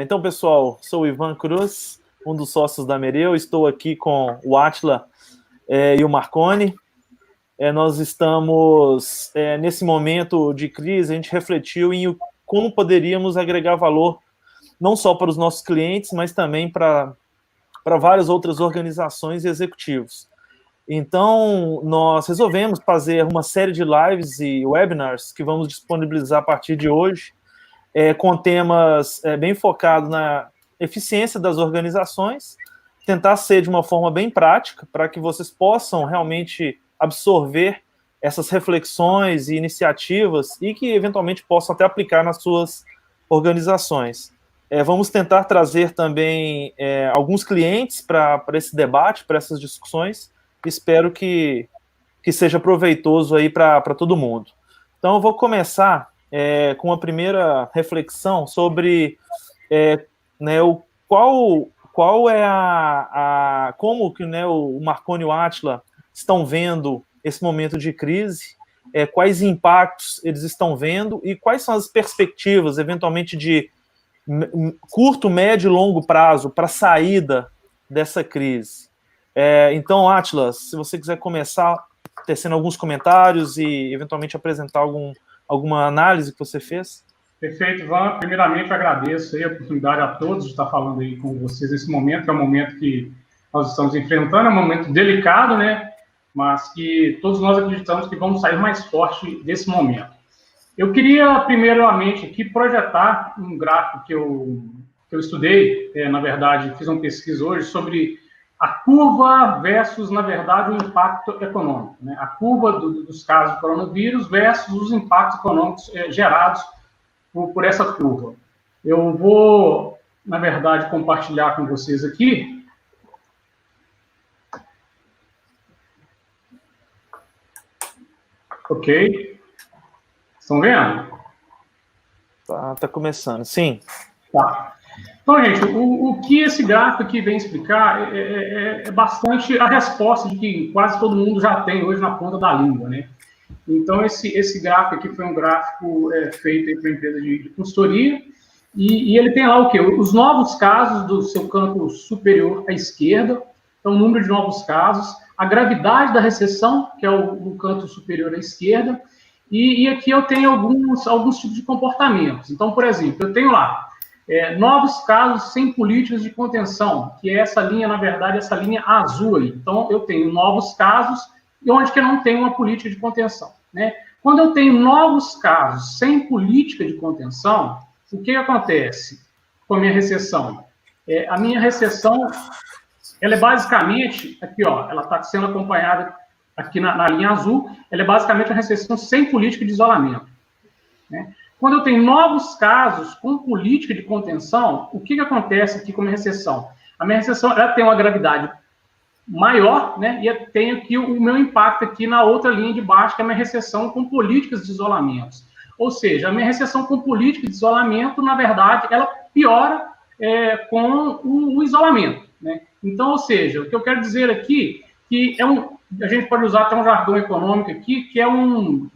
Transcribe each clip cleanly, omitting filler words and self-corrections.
Então, pessoal, sou o Ivan Cruz, um dos sócios da Mereu. Estou aqui com o Átila e o Marconi. Nós estamos, nesse momento de crise, a gente refletiu em como poderíamos agregar valor, não só para os nossos clientes, mas também para várias outras organizações e executivos. Então, nós resolvemos fazer uma série de lives e webinars que vamos disponibilizar a partir de hoje, com temas bem focados na eficiência das organizações, tentar ser de uma forma bem prática, para que vocês possam realmente absorver essas reflexões e iniciativas e que, eventualmente, possam até aplicar nas suas organizações. Vamos tentar trazer também alguns clientes para esse debate, para essas discussões. Espero que seja proveitoso aí para todo mundo. Então, eu vou começar com a primeira reflexão sobre qual é como que o Marconi e o Átila estão vendo esse momento de crise, quais impactos eles estão vendo e quais são as perspectivas, eventualmente, de curto, médio e longo prazo para a saída dessa crise. Então, Átila, se você quiser começar tecendo alguns comentários e, eventualmente, apresentar alguma análise que você fez. Perfeito, Ivan. Primeiramente, eu agradeço aí a oportunidade a todos de estar falando aí com vocês nesse momento, que é um momento que nós estamos enfrentando, é um momento delicado, né? Mas que todos nós acreditamos que vamos sair mais forte desse momento. Eu queria, primeiramente, aqui projetar um gráfico que eu estudei, na verdade, fiz uma pesquisa hoje sobre a curva versus, na verdade, o impacto econômico, né? A curva dos casos de coronavírus versus os impactos econômicos gerados por essa curva. Eu vou, na verdade, compartilhar com vocês aqui. Ok. Estão vendo? Tá começando, sim. Tá. Então, gente, o que esse gráfico aqui vem explicar é bastante a resposta de que quase todo mundo já tem hoje na ponta da língua, né? Então, esse gráfico aqui foi um gráfico feito para a empresa de consultoria, e ele tem lá o quê? Os novos casos do seu canto superior à esquerda, então o número de novos casos, a gravidade da recessão, que é o canto superior à esquerda, e aqui eu tenho alguns tipos de comportamentos. Então, por exemplo, eu tenho lá novos casos sem políticas de contenção, que é essa linha, na verdade, essa linha azul aí. Então, eu tenho novos casos e onde que eu não tenho uma política de contenção, né? Quando eu tenho novos casos sem política de contenção, o que acontece com a minha recessão? A minha recessão, ela é basicamente, aqui, ó, ela está sendo acompanhada aqui na linha azul, ela é basicamente uma recessão sem política de isolamento, né? Quando eu tenho novos casos com política de contenção, o que acontece aqui com a minha recessão? A minha recessão, ela tem uma gravidade maior, né? E eu tenho aqui o meu impacto aqui na outra linha de baixo, que é a minha recessão com políticas de isolamento. Ou seja, a minha recessão com política de isolamento, na verdade, ela piora com o isolamento, né? Então, ou seja, o que eu quero dizer aqui, que a gente pode usar até um jargão econômico aqui, que é um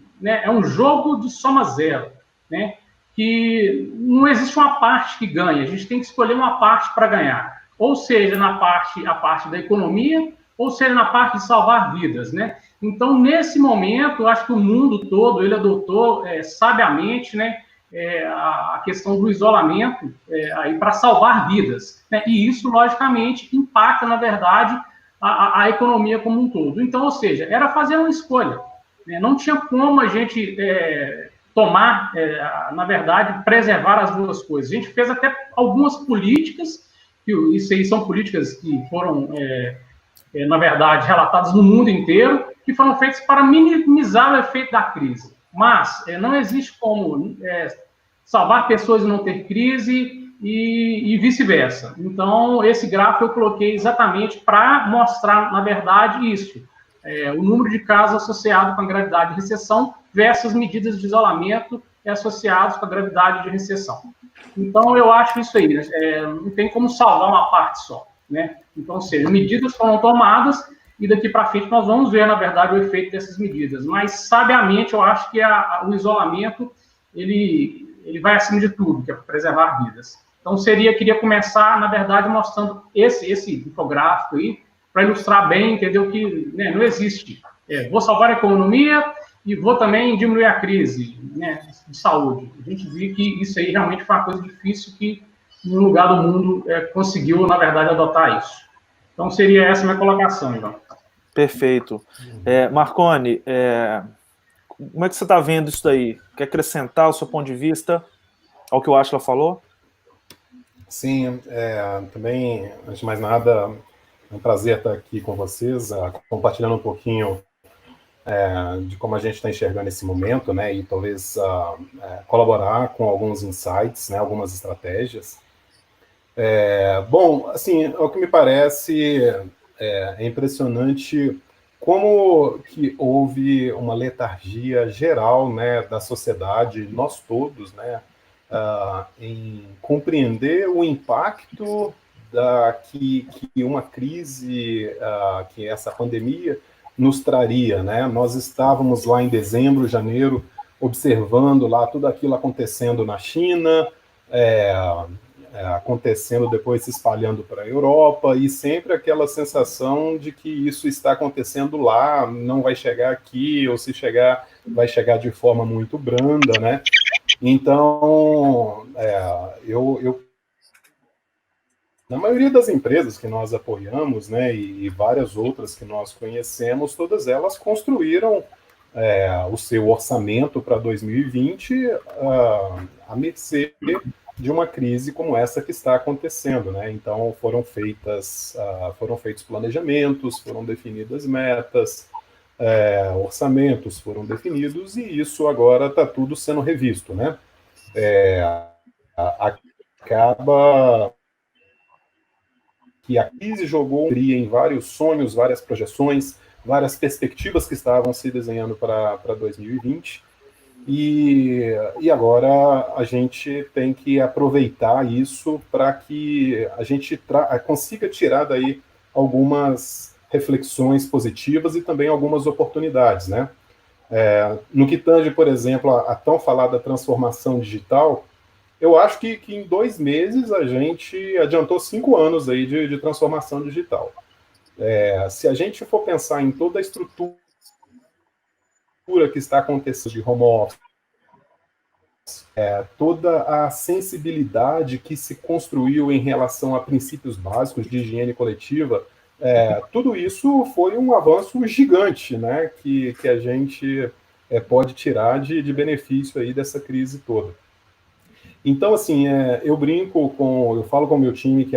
jogo de soma zero, né? Que não existe uma parte que ganha, a gente tem que escolher uma parte para ganhar, ou seja, a parte da economia, ou seja, na parte de salvar vidas, né? Então, nesse momento, eu acho que o mundo todo, ele adotou sabiamente, né, a questão do isolamento aí para salvar vidas, né? E isso, logicamente, impacta, na verdade, a economia como um todo. Então, ou seja, era fazer uma escolha, né? Não tinha como a gente tomar, na verdade, preservar as duas coisas. A gente fez até algumas políticas, isso aí são políticas que foram, na verdade, relatadas no mundo inteiro, que foram feitas para minimizar o efeito da crise. Mas não existe como salvar pessoas e não ter crise e vice-versa. Então, esse gráfico eu coloquei exatamente para mostrar, na verdade, isso. O número de casos associado com a gravidade de recessão versus medidas de isolamento associados com a gravidade de recessão. Então, eu acho isso aí, né? Não tem como salvar uma parte só, né? Então, ou seja, medidas foram tomadas e daqui para frente nós vamos ver, na verdade, o efeito dessas medidas. Mas, sabiamente, eu acho que o isolamento, ele vai acima de tudo, que é preservar vidas. Então, queria começar, na verdade, mostrando esse infográfico aí, para ilustrar bem, entendeu? Que, né, não existe. Vou salvar a economia e vou também diminuir a crise, né, de saúde. A gente viu que isso aí realmente foi uma coisa difícil que nenhum lugar do mundo conseguiu, na verdade, adotar isso. Então, seria essa a minha colocação, Ivan. Perfeito. Marconi, como é que você está vendo isso daí? Quer acrescentar o seu ponto de vista ao que o Átila falou? Sim, também, antes de mais nada, é um prazer estar aqui com vocês, compartilhando um pouquinho de como a gente está enxergando esse momento, né, e talvez colaborar com alguns insights, né, algumas estratégias. Bom, assim, o que me parece é impressionante como que houve uma letargia geral, né, da sociedade, nós todos, né, em compreender o impacto que uma crise, que essa pandemia nos traria, né? Nós estávamos lá em dezembro, janeiro, observando lá tudo aquilo acontecendo na China, acontecendo depois se espalhando para a Europa, e sempre aquela sensação de que isso está acontecendo lá, não vai chegar aqui, ou se chegar, vai chegar de forma muito branda, né? Então, na maioria das empresas que nós apoiamos, né, e várias outras que nós conhecemos, todas elas construíram o seu orçamento para 2020 à mercê de uma crise como essa que está acontecendo, né? Então foram feitos planejamentos, foram definidas metas, orçamentos foram definidos, e isso agora está tudo sendo revisto, né? Acaba que a crise jogou em vários sonhos, várias projeções, várias perspectivas que estavam se desenhando para 2020, e agora a gente tem que aproveitar isso para que a gente consiga tirar daí algumas reflexões positivas e também algumas oportunidades, né? No que tange, por exemplo, a tão falada transformação digital, eu acho que em 2 meses a gente adiantou 5 anos aí de transformação digital. Se a gente for pensar em toda a estrutura que está acontecendo de home office, toda a sensibilidade que se construiu em relação a princípios básicos de higiene coletiva, tudo isso foi um avanço gigante, né, que a gente pode tirar de benefício aí dessa crise toda. Então, assim, eu falo com o meu time que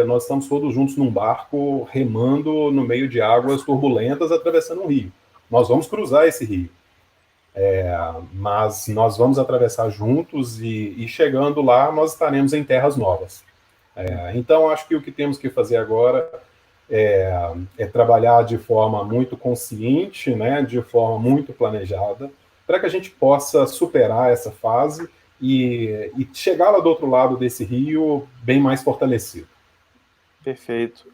nós estamos todos juntos num barco, remando no meio de águas turbulentas, atravessando um rio. Nós vamos cruzar esse rio. Mas nós vamos atravessar juntos e chegando lá, nós estaremos em terras novas. Então, acho que o que temos que fazer agora é trabalhar de forma muito consciente, né, de forma muito planejada, para que a gente possa superar essa fase e chegar lá do outro lado desse rio bem mais fortalecido. Perfeito.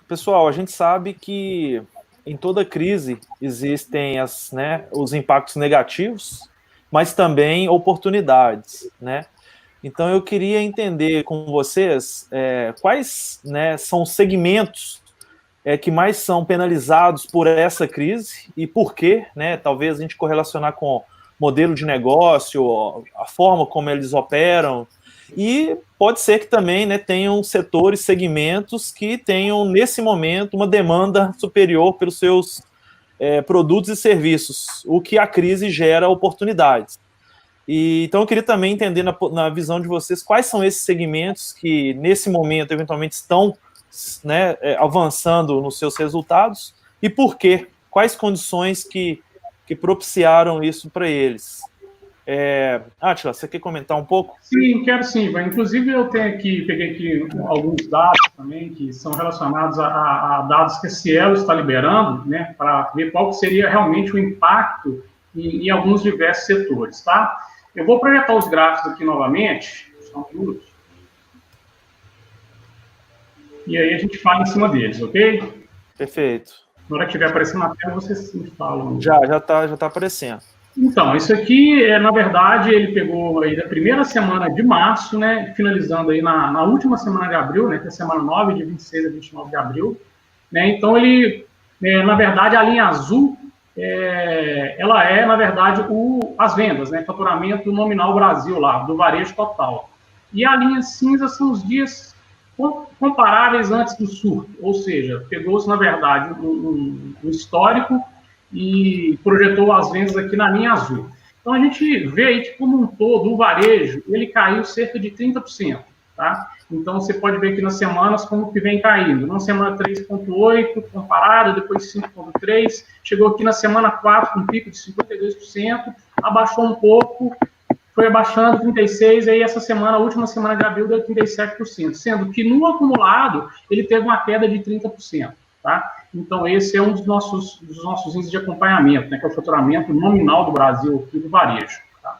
Pessoal, a gente sabe que em toda crise existem os impactos negativos, mas também oportunidades, né? Então eu queria entender com vocês quais, né, são os segmentos que mais são penalizados por essa crise e por quê, né? Talvez a gente correlacionar com modelo de negócio, a forma como eles operam, e pode ser que também, né, tenham setores, segmentos que tenham, nesse momento, uma demanda superior pelos seus produtos e serviços, o que a crise gera oportunidades. Então eu queria também entender na visão de vocês quais são esses segmentos que, nesse momento, eventualmente estão, né, avançando nos seus resultados e por quê, quais condições que propiciaram isso para eles. Átila, você quer comentar um pouco? Sim, quero sim, Ivan. Inclusive eu peguei aqui alguns dados também que são relacionados a dados que a Cielo está liberando, né, para ver qual seria realmente o impacto em alguns diversos setores, tá? Eu vou projetar os gráficos aqui novamente, só um minuto. E aí a gente fala em cima deles, ok? Perfeito. Na hora que estiver aparecendo na tela, vocês me falam. Já tá aparecendo. Então, isso aqui, na verdade, ele pegou aí da primeira semana de março, né, finalizando aí na última semana de abril, né, que é a semana 9, de 26 a 29 de abril, né, então ele, na verdade, a linha azul, ela é, na verdade, as vendas, né, faturamento nominal Brasil lá, do varejo total. E a linha cinza são os dias comparáveis antes do surto, ou seja, pegou-se, na verdade, um histórico e projetou as vendas aqui na linha azul. Então, a gente vê aí que, como um todo, o varejo, ele caiu cerca de 30%, tá? Então, você pode ver aqui nas semanas como que vem caindo. Na semana 3,8%, comparada, depois 5,3%, chegou aqui na semana 4 com um pico de 52%, abaixou um pouco, foi abaixando 36%, aí essa semana, a última semana de abril, deu 37%, sendo que no acumulado, ele teve uma queda de 30%, tá? Então, esse é um dos nossos índices de acompanhamento, né, que é o faturamento nominal do Brasil, aqui do varejo. Tá?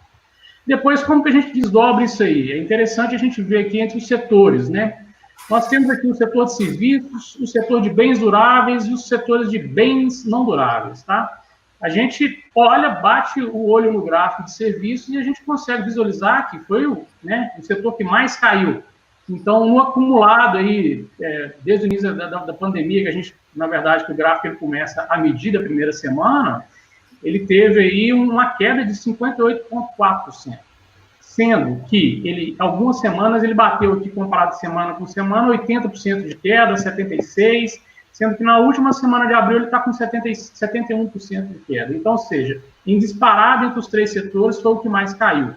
Depois, como que a gente desdobra isso aí? É interessante a gente ver aqui entre os setores, né? Nós temos aqui o setor de serviços, o setor de bens duráveis e os setores de bens não duráveis, tá? A gente olha, bate o olho no gráfico de serviços e a gente consegue visualizar que foi o setor que mais caiu. Então, no acumulado aí, desde o início da pandemia, que a gente, na verdade, que o gráfico ele começa a medir da primeira semana, ele teve aí uma queda de 58,4%. Sendo que ele, algumas semanas, ele bateu aqui, comparado semana com semana, 80% de queda, 76%, sendo que na última semana de abril ele está com 71% de queda. Então, ou seja, em disparado entre os três setores, foi o que mais caiu,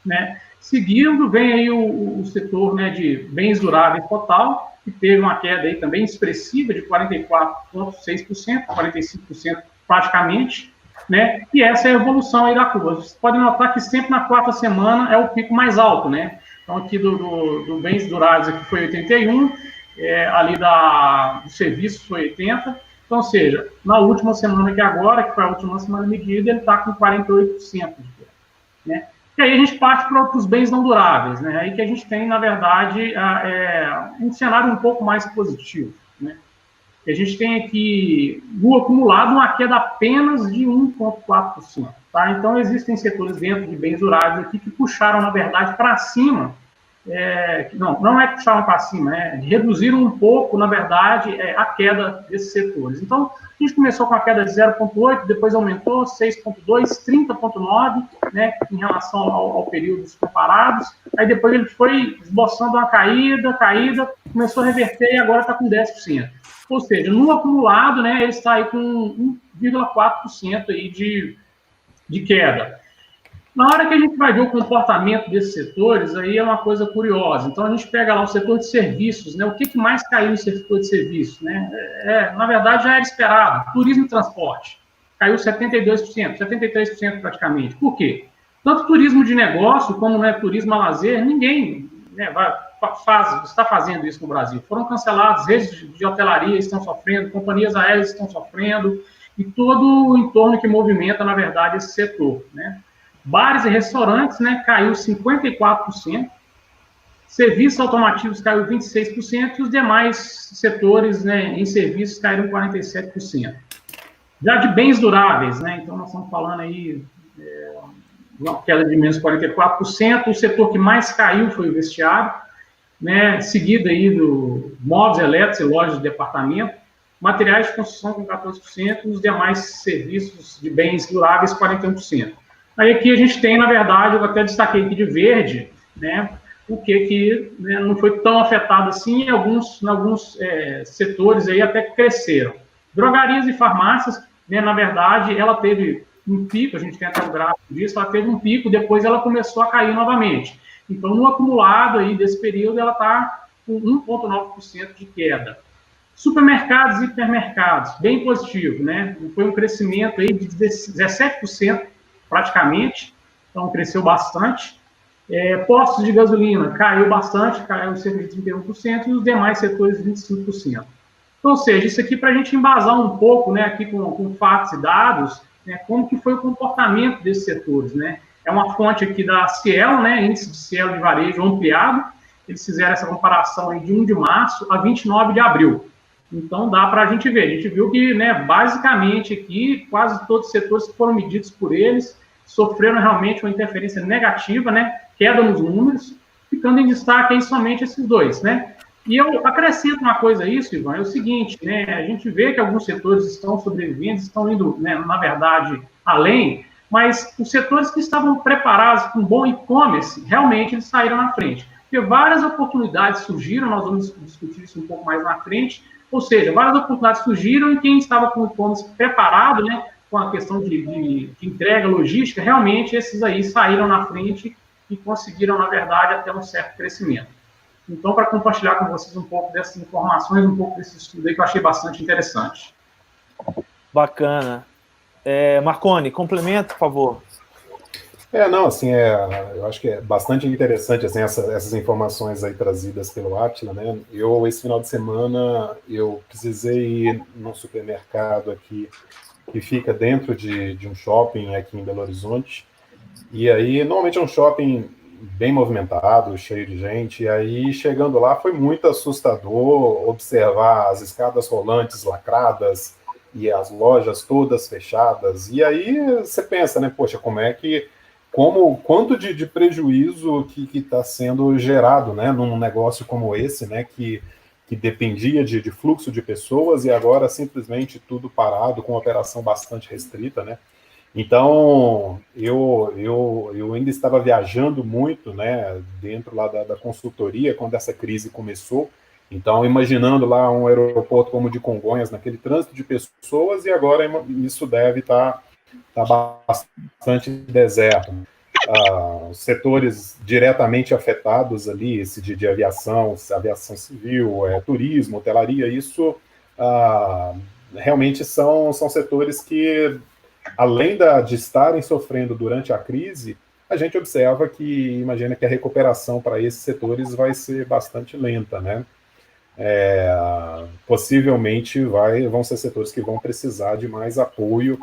né? Seguindo, vem aí o setor, né, de bens duráveis total, que teve uma queda aí também expressiva de 44,6%, 45% praticamente, né? E essa é a evolução aí da curva. Vocês podem notar que sempre na quarta semana é o pico mais alto, né? Então, aqui do bens duráveis aqui foi 81%, ali do serviço foi 80%. Então, ou seja, na última semana que agora, que foi a última semana medida, ele está com 48% de queda, né? E aí a gente parte para os bens não duráveis, né? Aí que a gente tem, na verdade, um cenário um pouco mais positivo, né? E a gente tem aqui, no acumulado, uma queda apenas de 1,4%, tá? Então, existem setores dentro de bens duráveis aqui que puxaram, na verdade, para cima. Não é que puxaram para cima, reduziram um pouco, na verdade, a queda desses setores. Então, a gente começou com a queda de 0,8%, depois aumentou 6,2%, 30,9%, né, em relação ao período dos comparados. Aí depois ele foi esboçando uma caída, começou a reverter e agora está com 10%. Ou seja, no acumulado, né, ele está aí com 1,4% aí de queda. Na hora que a gente vai ver o comportamento desses setores, aí é uma coisa curiosa. Então, a gente pega lá o setor de serviços, né? O que mais caiu no setor de serviços, né? Na verdade, já era esperado. Turismo e transporte. Caiu 72%, 73% praticamente. Por quê? Tanto turismo de negócio, como turismo a lazer, ninguém está fazendo isso no Brasil. Foram cancelados, redes de hotelaria estão sofrendo, companhias aéreas estão sofrendo, e todo o entorno que movimenta, na verdade, esse setor, né? Bares e restaurantes, né, caiu 54%, serviços automotivos caiu 26%, e os demais setores, né, em serviços caíram 47%. Já de bens duráveis, né, então nós estamos falando aí uma queda de menos 44%, o setor que mais caiu foi o vestiário, né, seguido aí do móveis elétricos e lojas de departamento, materiais de construção com 14%, e os demais serviços de bens duráveis 41%. Aí aqui a gente tem, na verdade, eu até destaquei aqui de verde, né, o que não foi tão afetado assim, em alguns setores aí até que cresceram. Drogarias e farmácias, né, na verdade, ela teve um pico, a gente tem até o gráfico disso, ela teve um pico, depois ela começou a cair novamente. Então, no acumulado aí desse período, ela está com 1,9% de queda. Supermercados e hipermercados, bem positivo, né? Foi um crescimento aí de 17%, praticamente, então cresceu bastante. Postos de gasolina caiu bastante, caiu cerca de 31%, e os demais setores 25%. Então, ou seja, isso aqui para a gente embasar um pouco, né, aqui com fatos e dados, né, como que foi o comportamento desses setores, né? É uma fonte aqui da Cielo, né, índice de Cielo de varejo ampliado, eles fizeram essa comparação aí de 1 de março a 29 de abril. Então, dá para a gente ver. A gente viu que, né, basicamente aqui, quase todos os setores que foram medidos por eles, sofreram realmente uma interferência negativa, né? Queda nos números, ficando em destaque aí somente esses dois, né? E eu acrescento uma coisa a isso, Ivan, é o seguinte, né? A gente vê que alguns setores estão sobrevivendo, estão indo, né, na verdade, além, mas os setores que estavam preparados com bom e-commerce, realmente eles saíram na frente. Porque várias oportunidades surgiram, nós vamos discutir isso um pouco mais na frente, ou seja, várias oportunidades surgiram e quem estava com o e-commerce preparado, né, com a questão de entrega logística, realmente esses aí saíram na frente e conseguiram, na verdade, até um certo crescimento. Então, para compartilhar com vocês um pouco dessas informações, um pouco desse estudo aí que eu achei bastante interessante. Bacana. Marconi, complementa, por favor. Não, assim, eu acho que é bastante interessante, assim, essas informações aí trazidas pelo Átila, né? Esse final de semana, eu precisei ir num supermercado aqui, que fica dentro de um shopping aqui em Belo Horizonte, e aí, normalmente é um shopping bem movimentado, cheio de gente, e aí, chegando lá, foi muito assustador observar as escadas rolantes lacradas e as lojas todas fechadas, e aí você pensa, né, poxa, quanto de prejuízo que está sendo gerado, né, num negócio como esse, né, que dependia de fluxo de pessoas e agora simplesmente tudo parado, com uma operação bastante restrita, né? Então, eu ainda estava viajando muito, né, dentro lá da consultoria, quando essa crise começou. Então, imaginando lá um aeroporto como o de Congonhas, naquele trânsito de pessoas, e agora isso deve estar bastante deserto. Os setores diretamente afetados ali, esse de aviação civil, turismo, hotelaria, isso realmente são setores que, além de estarem sofrendo durante a crise, a gente observa imagina que a recuperação para esses setores vai ser bastante lenta, né? Possivelmente vão ser setores que vão precisar de mais apoio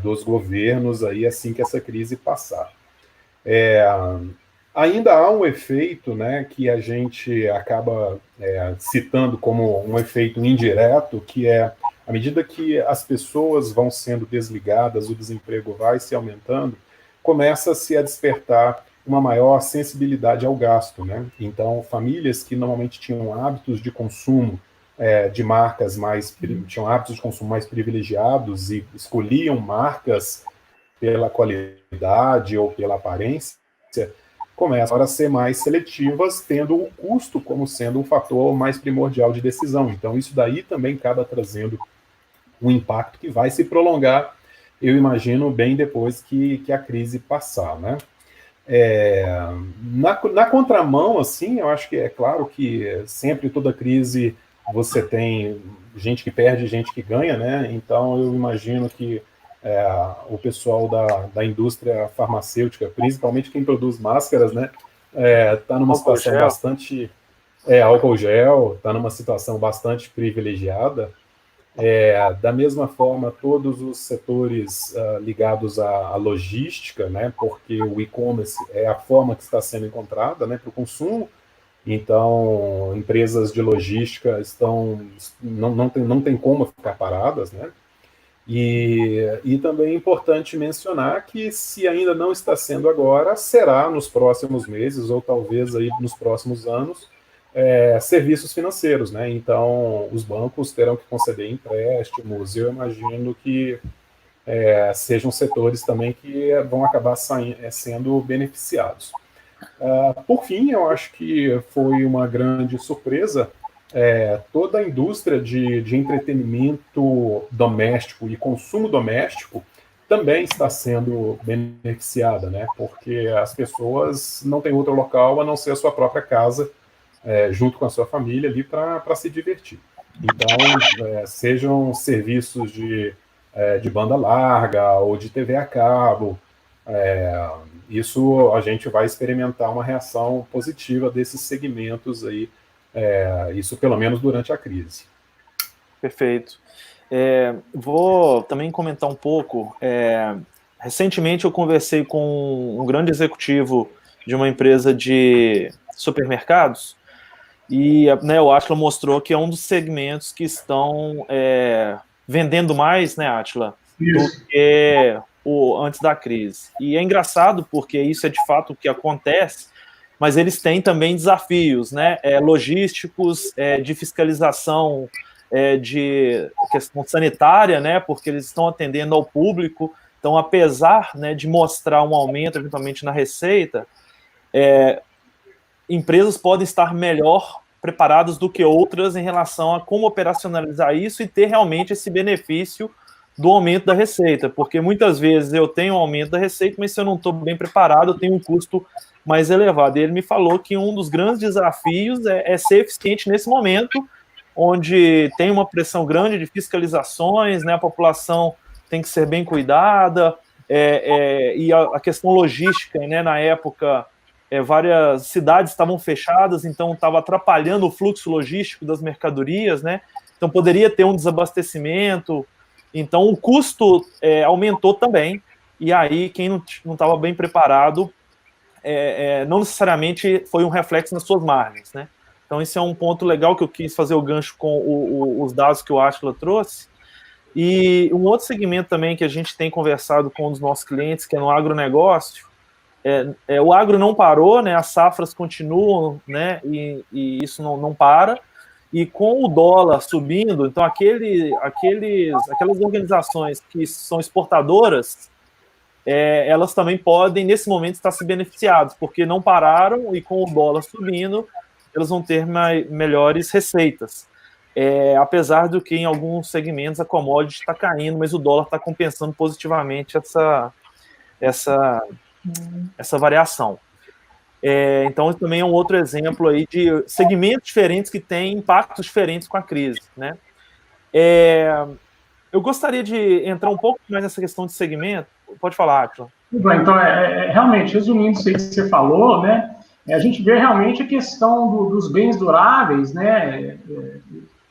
dos governos aí assim que essa crise passar. Ainda há um efeito, né, que a gente acaba citando como um efeito indireto, que é à medida que as pessoas vão sendo desligadas, o desemprego vai se aumentando, começa-se a despertar uma maior sensibilidade ao gasto, né? Então, famílias que normalmente tinham hábitos de consumo de marcas tinham hábitos de consumo mais privilegiados e escolhiam marcas pela qualidade ou pela aparência, começam a ser mais seletivas, tendo o custo como sendo um fator mais primordial de decisão. Então, isso daí também acaba trazendo um impacto que vai se prolongar, eu imagino, bem depois que a crise passar, né? Na contramão, assim, eu acho que é claro que sempre toda crise você tem gente que perde, gente que ganha, né? Então eu imagino que o pessoal da indústria farmacêutica, principalmente quem produz máscaras, né? Está numa situação bastante... álcool gel, está numa situação bastante privilegiada. Da mesma forma, todos os setores ligados à logística, né, porque o e-commerce é a forma que está sendo encontrada, né, para o consumo. Então, empresas de logística não tem como ficar paradas, né? E também é importante mencionar que, se ainda não está sendo agora, será nos próximos meses ou talvez aí nos próximos anos, serviços financeiros, né? Então, os bancos terão que conceder empréstimos, e eu imagino que sejam setores também que vão acabar sendo beneficiados. Por fim, eu acho que foi uma grande surpresa toda a indústria de entretenimento doméstico e consumo doméstico também está sendo beneficiada, né? Porque as pessoas não têm outro local a não ser a sua própria casa, junto com a sua família ali para se divertir. Então, sejam serviços de banda larga ou de TV a cabo, isso a gente vai experimentar uma reação positiva desses segmentos aí, isso pelo menos durante a crise. Perfeito. Vou também comentar um pouco. Recentemente eu conversei com um grande executivo de uma empresa de supermercados, e né, o Átila mostrou que é um dos segmentos que estão vendendo mais, né, Átila, do que antes da crise. E é engraçado porque isso é de fato o que acontece, mas eles têm também desafios, né, logísticos, de fiscalização, de questão sanitária, né, porque eles estão atendendo ao público. Então, apesar, né, de mostrar um aumento eventualmente na receita, empresas podem estar melhor preparadas do que outras em relação a como operacionalizar isso e ter realmente esse benefício do aumento da receita, porque muitas vezes eu tenho um aumento da receita, mas se eu não estou bem preparado, eu tenho um custo mais elevado. E ele me falou que um dos grandes desafios é ser eficiente nesse momento, onde tem uma pressão grande de fiscalizações, né, a população tem que ser bem cuidada, e a questão logística, né, na época, várias cidades estavam fechadas, então estava atrapalhando o fluxo logístico das mercadorias, né, então poderia ter um desabastecimento. Então, o custo aumentou também, e aí quem não estava bem preparado não necessariamente foi um reflexo nas suas margens, né? Então, esse é um ponto legal que eu quis fazer o gancho com os dados que o Átila trouxe. E um outro segmento também que a gente tem conversado com um dos nossos clientes, que é no agronegócio, o agro não parou, né? As safras continuam, né? E isso não para. E com o dólar subindo, então aquelas organizações que são exportadoras, elas também podem, nesse momento, estar se beneficiadas, porque não pararam e com o dólar subindo, elas vão ter melhores receitas. Apesar do que em alguns segmentos a commodity está caindo, mas o dólar está compensando positivamente essa variação. Então, também é um outro exemplo aí de segmentos diferentes que têm impactos diferentes com a crise, né? Eu gostaria de entrar um pouco mais nessa questão de segmento. Pode falar, Átila. Então, realmente, resumindo isso aí que você falou, né? A gente vê realmente a questão dos bens duráveis, né?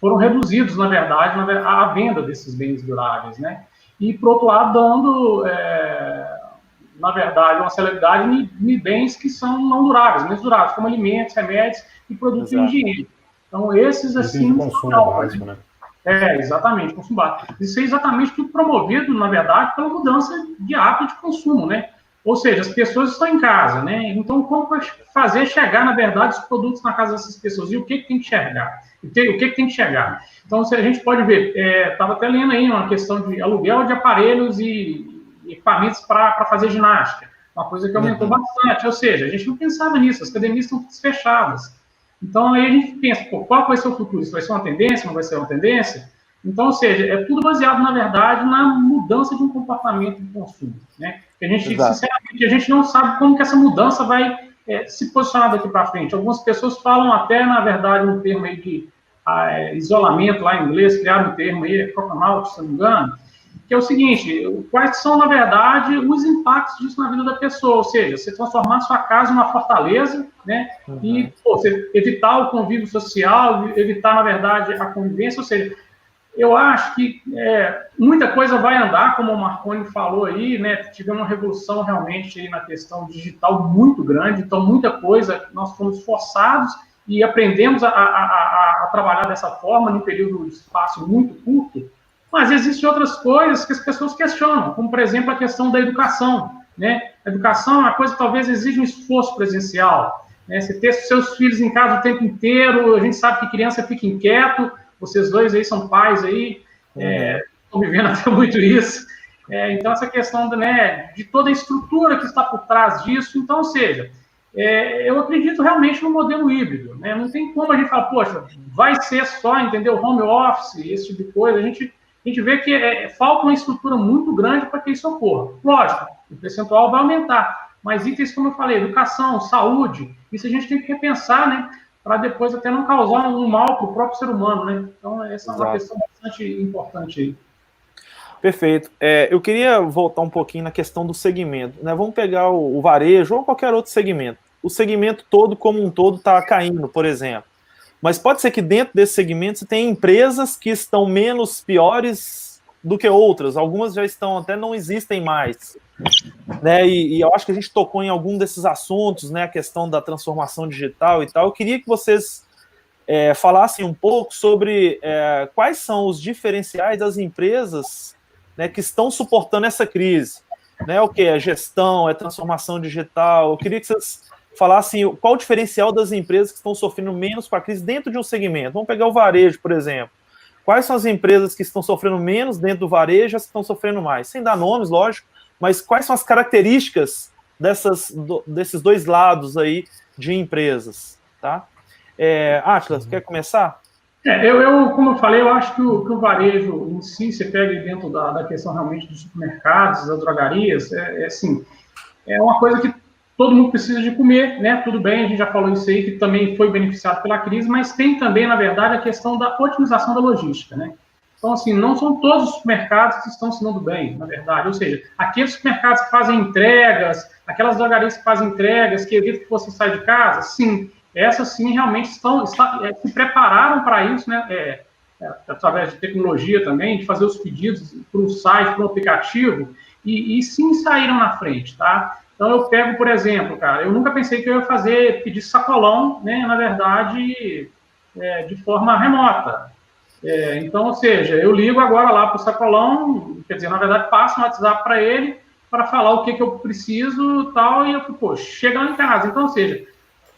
Foram reduzidos, na verdade, a venda desses bens duráveis, né? E, por outro lado, dando... na verdade, uma celeridade em bens que são não duráveis, menos duráveis, como alimentos, remédios e produtos de higiene. Então, esses, assim... de consumo básico, né? Exatamente, consumo básico. Isso é exatamente tudo promovido, na verdade, pela mudança de hábito de consumo, né? Ou seja, as pessoas estão em casa, né? Então, como fazer chegar, na verdade, os produtos na casa dessas pessoas? E o que tem que chegar? O que tem que chegar? Então, se a gente pode ver, estava até lendo aí uma questão de aluguel de aparelhos e equipamentos para fazer ginástica, uma coisa que aumentou bastante, ou seja, a gente não pensava nisso, as academias estão fechadas. Então, aí a gente pensa, qual vai ser o futuro? Isso vai ser uma tendência, não vai ser uma tendência? Então, ou seja, é tudo baseado, na verdade, na mudança de um comportamento de consumo, né? A gente, sinceramente, a gente não sabe como que essa mudança vai se posicionar daqui para frente. Algumas pessoas falam até, na verdade, um termo aí de isolamento, lá em inglês, criaram um termo aí, profanal, se não me engano, que é o seguinte, quais são, na verdade, os impactos disso na vida da pessoa, ou seja, você transformar sua casa numa fortaleza, né, e você evitar o convívio social, evitar, na verdade, a convivência, ou seja, eu acho que muita coisa vai andar, como o Marconi falou aí, né, tivemos uma revolução realmente aí na questão digital muito grande, então muita coisa nós fomos forçados e aprendemos a trabalhar dessa forma, num período de espaço muito curto. Mas existem outras coisas que as pessoas questionam, como, por exemplo, a questão da educação, né? A educação é uma coisa que talvez exija um esforço presencial, né? Você ter seus filhos em casa o tempo inteiro, a gente sabe que criança fica inquieto, vocês dois aí são pais aí, estão vivendo até muito isso. Então, essa questão de toda a estrutura que está por trás disso, então, ou seja, eu acredito realmente no modelo híbrido, né? Não tem como a gente falar, poxa, vai ser só, entendeu, home office, esse tipo de coisa, a gente vê que falta uma estrutura muito grande para que isso ocorra. Lógico, o percentual vai aumentar, mas itens, como eu falei, educação, saúde, isso a gente tem que repensar, né? Para depois até não causar um mal para o próprio ser humano, né? Então, essa é uma questão bastante importante aí. Perfeito. Eu queria voltar um pouquinho na questão do segmento, né? Vamos pegar o varejo ou qualquer outro segmento. O segmento todo, como um todo, está caindo, por exemplo. Mas pode ser que dentro desse segmento você tenha empresas que estão menos piores do que outras. Algumas já estão, até não existem mais. Né? E eu acho que a gente tocou em algum desses assuntos, né? A questão da transformação digital e tal. Eu queria que vocês falassem um pouco sobre quais são os diferenciais das empresas, né, que estão suportando essa crise. né? O que é gestão, é transformação digital. Eu queria que vocês falassem qual o diferencial das empresas que estão sofrendo menos com a crise dentro de um segmento. Vamos pegar o varejo, por exemplo. Quais são as empresas que estão sofrendo menos dentro do varejo e as que estão sofrendo mais? Sem dar nomes, lógico, mas quais são as características desses dois lados aí de empresas, tá? Atlas, quer começar? Como eu falei, eu acho que o varejo em si, você pega dentro da questão realmente dos supermercados, das drogarias, assim, é uma coisa que todo mundo precisa de comer, né? Tudo bem, a gente já falou isso aí, que também foi beneficiado pela crise, mas tem também, na verdade, a questão da otimização da logística, né? Então, assim, não são todos os supermercados que estão se dando bem, na verdade. Ou seja, aqueles supermercados que fazem entregas, aquelas drogarias que fazem entregas, que evitam que você saia de casa, sim, essas sim realmente se prepararam para isso, né? Através de tecnologia também, de fazer os pedidos para um site, para um aplicativo, e sim saíram na frente, tá? Então, eu pego, por exemplo, cara, eu nunca pensei que eu ia pedir sacolão, né, na verdade, de forma remota. Então, ou seja, eu ligo agora lá para o sacolão, quer dizer, na verdade, passo um WhatsApp para ele para falar o que eu preciso tal, e eu, chega lá em casa. Então, ou seja,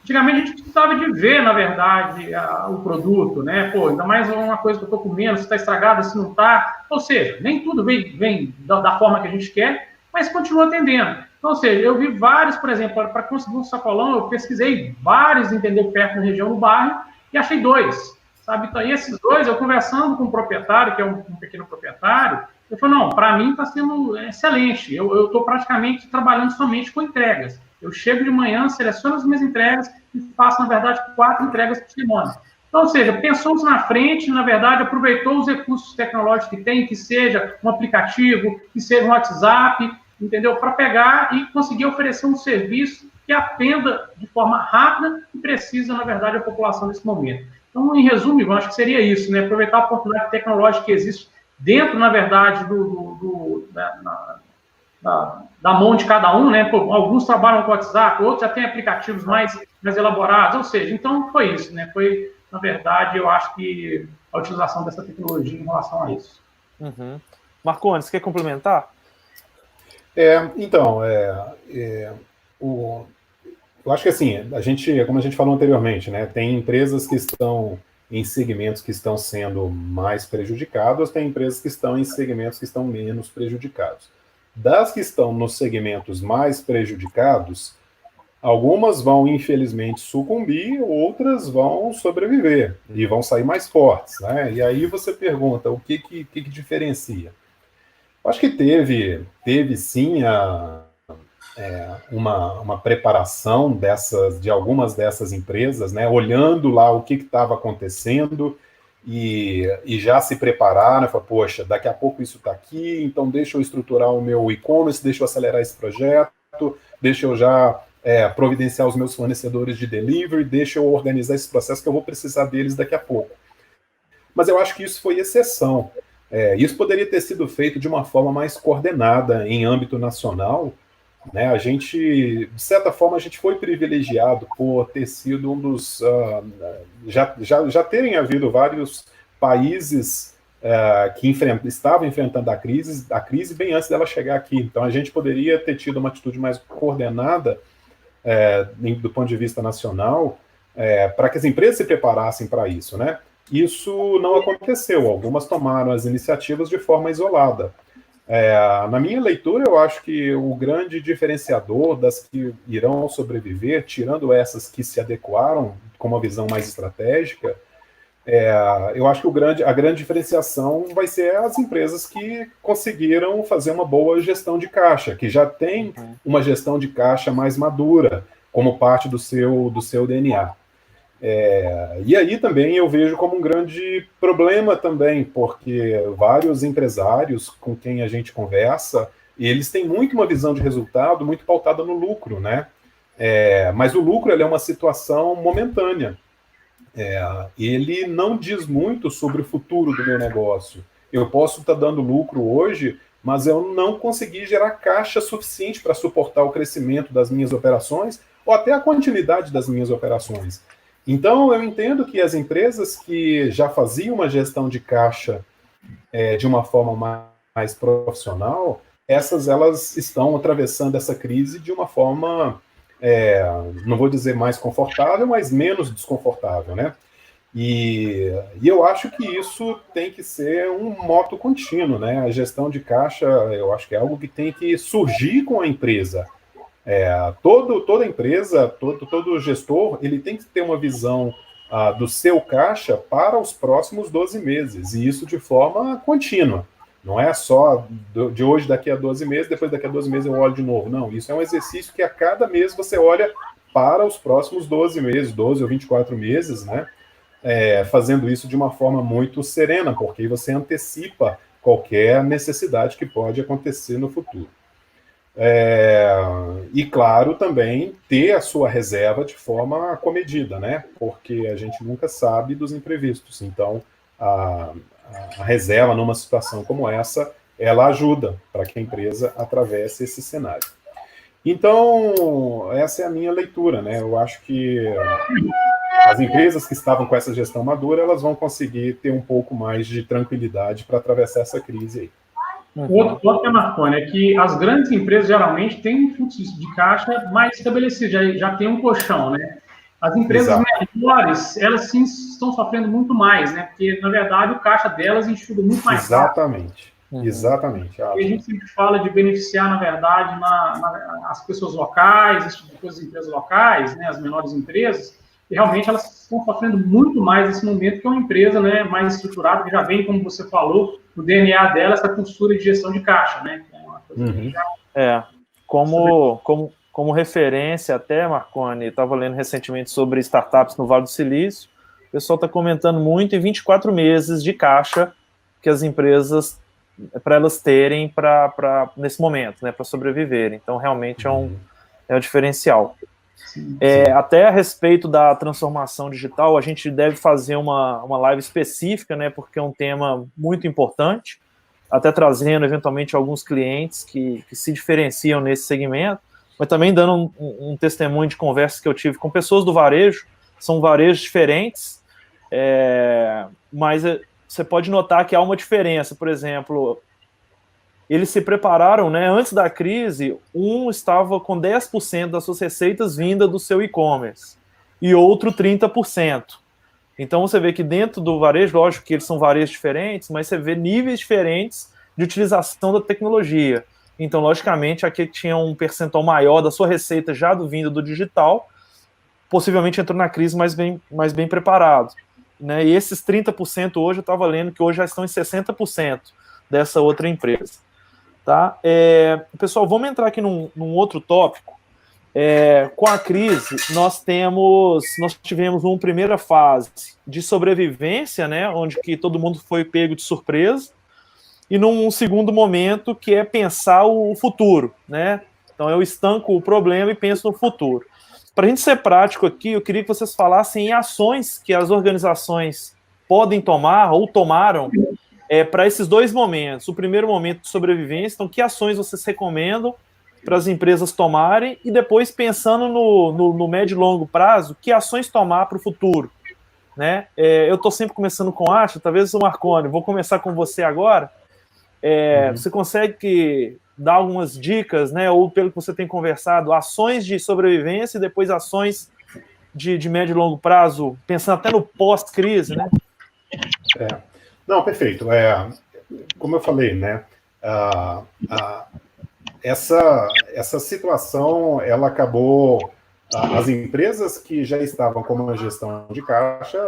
antigamente a gente precisava de ver, na verdade, o produto, né? Ainda mais uma coisa que eu estou comendo, se está estragada, se não está. Ou seja, nem tudo vem da forma que a gente quer, mas continua atendendo. Então, ou seja, eu vi vários, por exemplo, para conseguir um sacolão, eu pesquisei vários, entendeu, perto da região do bairro, e achei 2, sabe? Então, e esses 2, eu conversando com o proprietário, que é um pequeno proprietário, eu falei, não, para mim está sendo excelente, eu estou praticamente trabalhando somente com entregas. Eu chego de manhã, seleciono as minhas entregas e faço, na verdade, 4 entregas por semana. Então, ou seja, pensou na frente, na verdade, aproveitou os recursos tecnológicos que tem, que seja um aplicativo, que seja um WhatsApp, entendeu? Para pegar e conseguir oferecer um serviço que atenda de forma rápida e precisa, na verdade, a população nesse momento. Então, em resumo, eu acho que seria isso, né? Aproveitar a oportunidade tecnológica que existe dentro, na verdade, da mão de cada um, né? Alguns trabalham com WhatsApp, outros já têm aplicativos mais elaborados, ou seja, então foi isso, né? Foi, na verdade, eu acho que a utilização dessa tecnologia em relação a isso. Uhum. Marconi, você quer complementar? Então, eu acho que assim, como a gente falou anteriormente, né? Tem empresas que estão em segmentos que estão sendo mais prejudicados, tem empresas que estão em segmentos que estão menos prejudicados. Das que estão nos segmentos mais prejudicados, algumas vão, infelizmente, sucumbir, outras vão sobreviver e vão sair mais fortes, né? E aí você pergunta, o que diferencia? Eu acho que teve sim uma preparação de algumas dessas empresas, né? Olhando lá o que estava acontecendo e já se prepararam, falaram, poxa, daqui a pouco isso está aqui, então deixa eu estruturar o meu e-commerce, deixa eu acelerar esse projeto, deixa eu já providenciar os meus fornecedores de delivery, deixa eu organizar esse processo que eu vou precisar deles daqui a pouco. Mas eu acho que isso foi exceção. Isso poderia ter sido feito de uma forma mais coordenada em âmbito nacional, né? A gente, de certa forma, a gente foi privilegiado por ter sido um dos... já terem havido vários países que estavam enfrentando a crise bem antes dela chegar aqui. Então, a gente poderia ter tido uma atitude mais coordenada do ponto de vista nacional para que as empresas se preparassem para isso, né? Isso não aconteceu. Algumas tomaram as iniciativas de forma isolada. Na minha leitura, eu acho que o grande diferenciador das que irão sobreviver, tirando essas que se adequaram com uma visão mais estratégica, eu acho que a grande diferenciação vai ser as empresas que conseguiram fazer uma boa gestão de caixa, que já tem uma gestão de caixa mais madura, como parte do seu DNA. E aí também eu vejo como um grande problema também, porque vários empresários com quem a gente conversa, eles têm muito uma visão de resultado muito pautada no lucro, né? Mas o lucro é uma situação momentânea. Ele não diz muito sobre o futuro do meu negócio. Eu posso estar dando lucro hoje, mas eu não consegui gerar caixa suficiente para suportar o crescimento das minhas operações ou até a continuidade das minhas operações. Então, eu entendo que as empresas que já faziam uma gestão de caixa de uma forma mais profissional, elas estão atravessando essa crise de uma forma, não vou dizer mais confortável, mas menos desconfortável, né? E eu acho que isso tem que ser um moto contínuo, né? A gestão de caixa, eu acho que é algo que tem que surgir com a empresa. Toda empresa, todo gestor, ele tem que ter uma visão do seu caixa para os próximos 12 meses, e isso de forma contínua. Não é só de hoje, daqui a 12 meses, depois daqui a 12 meses eu olho de novo. Não, isso é um exercício que a cada mês você olha para os próximos 12 meses, 12 ou 24 meses, né? Fazendo isso de uma forma muito serena, porque você antecipa qualquer necessidade que pode acontecer no futuro. E, claro, também ter a sua reserva de forma comedida, né? Porque a gente nunca sabe dos imprevistos. Então, a reserva numa situação como essa, ela ajuda para que a empresa atravesse esse cenário. Então, essa é a minha leitura, né? Eu acho que as empresas que estavam com essa gestão madura, elas vão conseguir ter um pouco mais de tranquilidade para atravessar essa crise aí. Outro ponto que é Marconi é que as grandes empresas geralmente têm um fluxo de caixa mais estabelecido, já tem um colchão, né? As empresas menores, elas sim estão sofrendo muito mais, né? Porque, na verdade, o caixa delas enxuga muito mais Exatamente. Exatamente. E a gente sempre fala de beneficiar, na verdade, as pessoas locais, esse tipo de coisa, as empresas locais, né, as menores empresas, e realmente elas estão sofrendo muito mais nesse momento que uma empresa, né, mais estruturada, que já vem, como você falou, no DNA dela, essa postura de gestão de caixa, né? É uma coisa que já... Como referência até, Marconi, estava lendo recentemente sobre startups no Vale do Silício, o pessoal está comentando muito em 24 meses de caixa que as empresas, para elas terem nesse momento, né, para sobreviverem. Então, realmente é um diferencial. Sim. Até a respeito da transformação digital, a gente deve fazer uma live específica, né, porque é um tema muito importante, até trazendo, eventualmente, alguns clientes que se diferenciam nesse segmento, mas também dando um testemunho de conversas que eu tive com pessoas do varejo, são varejos diferentes, mas você pode notar que há uma diferença. Por exemplo, eles se prepararam, né, antes da crise, um estava com 10% das suas receitas vinda do seu e-commerce, e outro 30%. Então você vê que dentro do varejo, lógico que eles são varejos diferentes, mas você vê níveis diferentes de utilização da tecnologia. Então, logicamente, aqui tinha um percentual maior da sua receita já vindo do digital, possivelmente entrou na crise mais bem preparado. Né? E esses 30% hoje, eu estava lendo que hoje já estão em 60% dessa outra empresa. Tá? Pessoal, vamos entrar aqui num outro tópico. Com a crise, nós tivemos uma primeira fase de sobrevivência, né, onde que todo mundo foi pego de surpresa, e num segundo momento, que é pensar o futuro. Né? Então, eu estanco o problema e penso no futuro. Para a gente ser prático aqui, eu queria que vocês falassem em ações que as organizações podem tomar ou tomaram para esses dois momentos. O primeiro momento de sobrevivência, então, que ações vocês recomendam para as empresas tomarem, e depois, pensando no médio e longo prazo, que ações tomar para o futuro. Né? Eu estou sempre começando com Acha, talvez o Marconi, vou começar com você agora. Você consegue dar algumas dicas, né, ou pelo que você tem conversado, ações de sobrevivência e depois ações de médio e longo prazo, pensando até no pós-crise, né? Não, perfeito. Como eu falei, né, essa situação, ela acabou... As empresas que já estavam com uma gestão de caixa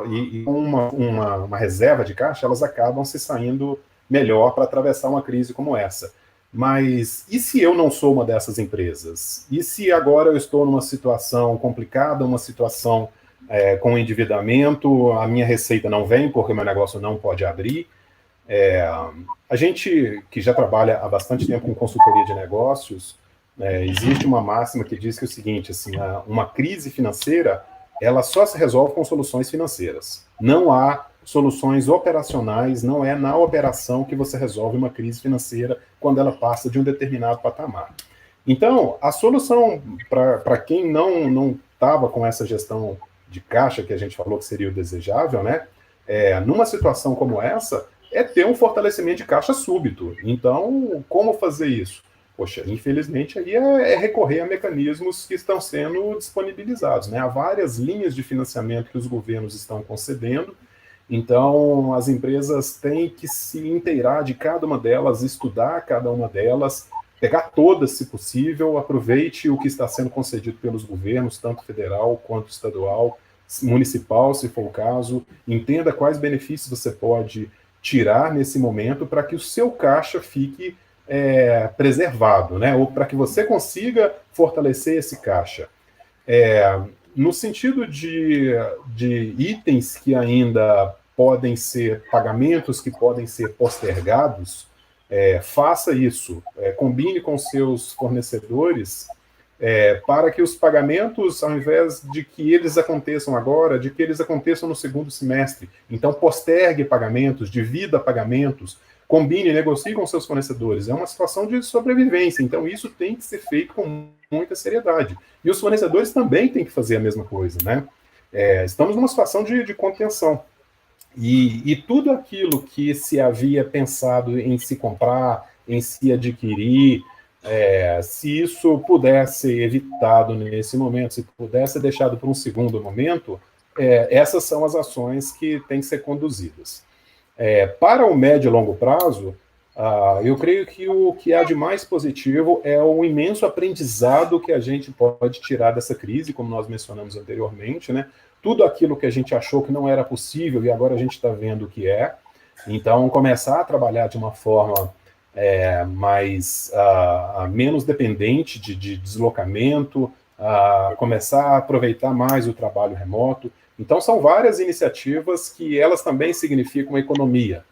e uma reserva de caixa, elas acabam se saindo melhor para atravessar uma crise como essa. Mas e se eu não sou uma dessas empresas? E se agora eu estou numa situação complicada, uma situação com endividamento, a minha receita não vem porque o meu negócio não pode abrir? A gente que já trabalha há bastante tempo com consultoria de negócios, existe uma máxima que diz que é o seguinte, assim, uma crise financeira, ela só se resolve com soluções financeiras. Não há soluções operacionais, não é na operação que você resolve uma crise financeira quando ela passa de um determinado patamar. Então, a solução para quem não estava com essa gestão de caixa que a gente falou que seria o desejável, né, numa situação como essa, é ter um fortalecimento de caixa súbito. Então, como fazer isso? Poxa, infelizmente, aí é recorrer a mecanismos que estão sendo disponibilizados, né? Há várias linhas de financiamento que os governos estão concedendo, então as empresas têm que se inteirar de cada uma delas, estudar cada uma delas, pegar todas, se possível, aproveite o que está sendo concedido pelos governos, tanto federal quanto estadual, municipal, se for o caso, entenda quais benefícios você pode tirar nesse momento para que o seu caixa fique preservado, né? Ou para que você consiga fortalecer esse caixa. No sentido de itens que ainda podem ser pagamentos, que podem ser postergados, faça isso, combine com seus fornecedores para que os pagamentos, ao invés de que eles aconteçam agora, de que eles aconteçam no segundo semestre. Então, postergue pagamentos, divida pagamentos, combine, negocie com seus fornecedores. É uma situação de sobrevivência, então isso tem que ser feito com muita seriedade. E os fornecedores também têm que fazer a mesma coisa, né? Estamos numa situação de contenção. E tudo aquilo que se havia pensado em se comprar, em se adquirir, se isso pudesse ser evitado nesse momento, se pudesse ser deixado para um segundo momento, essas são as ações que têm que ser conduzidas. Para o médio e longo prazo, eu creio que o que há de mais positivo é o imenso aprendizado que a gente pode tirar dessa crise, como nós mencionamos anteriormente, né? Tudo aquilo que a gente achou que não era possível e agora a gente está vendo que é. Então, começar a trabalhar de uma forma menos dependente de deslocamento, começar a aproveitar mais o trabalho remoto. Então, são várias iniciativas que elas também significam economia.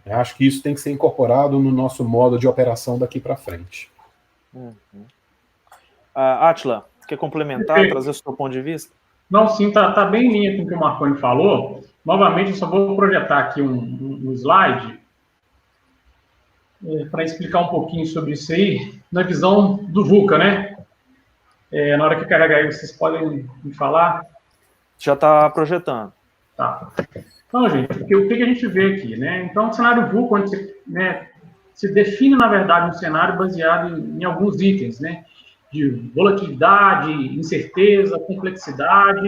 Eu acho que isso tem que ser incorporado no nosso modo de operação daqui para frente. Átila, quer complementar, trazer o seu ponto de vista? Não, sim, tá bem em linha com o que o Marconi falou. Novamente, eu só vou projetar aqui um slide para explicar um pouquinho sobre isso aí, na visão do VUCA, né? Na hora que carregar aí, vocês podem me falar? Já está projetando. Tá. Então, gente, o que a gente vê aqui, né? Então, o cenário VUCA, onde se define, na verdade, um cenário baseado em alguns itens, né? De volatilidade, incerteza, complexidade.